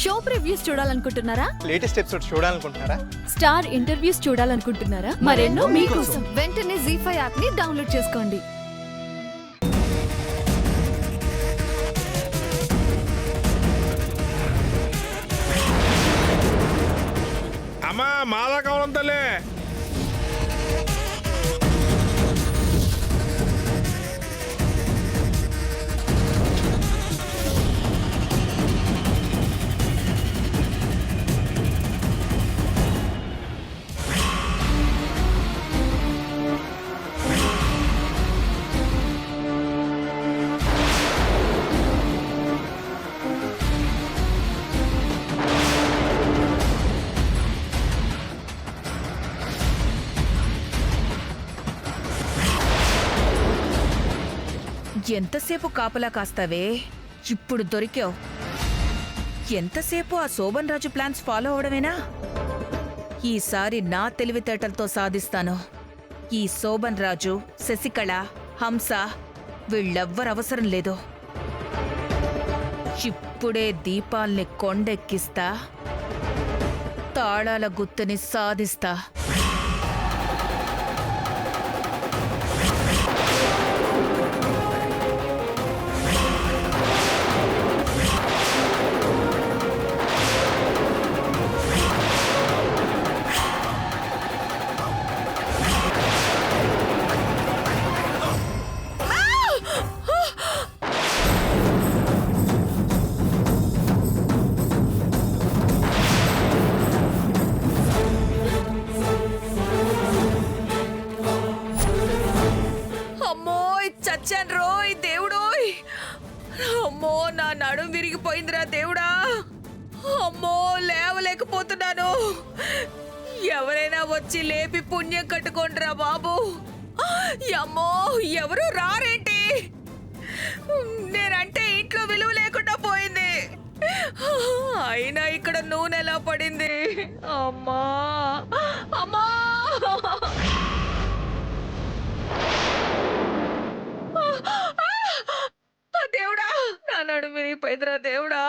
Show previews చూడాలనుకుంటున్నారా? Latest episode చూడాలనుకుంటున్నారా? Star interviews చూడాలనుకుంటున్నారా? మరెన్నో మీకోసం వెంటనే ZEE5 యాప్ ని డౌన్లోడ్ చేసుకోండి. అమ్మా మాలా కావాలం తల్లి. ఎంతసేపు కాపలా కాస్తావే? ఇప్పుడు దొరికావు. ఎంతసేపు ఆ శోభన్ రాజు ప్లాన్స్ ఫాలో అవడమేనా? ఈసారి నా తెలివితేటలతో సాధిస్తాను. ఈ శోభన్ రాజు, శశికళ, హంస వీళ్ళెవ్వరవసరం లేదు. ఇప్పుడే దీపాల్ని కొండెక్కిస్తా, తాళాల గుత్తుని సాధిస్తా. చచ్చాను రోయ్ దేవుడోయ్. అమ్మో నా నడుం విరిగిపోయిందిరా దేవుడా. అమ్మో లేవలేకపోతున్నాను. ఎవరైనా వచ్చి లేపి పుణ్యం కట్టుకోండిరా బాబు. అమ్మో ఎవరు రారేంటి? నేనంటే ఇంట్లో విలువ లేకుండా పోయింది. అయినా ఇక్కడ నూనె ఎలా పడింది? అమ్మా అమ్మా దేవుడా, నా నడుము విరిగిపోయిందిరా దేవుడా.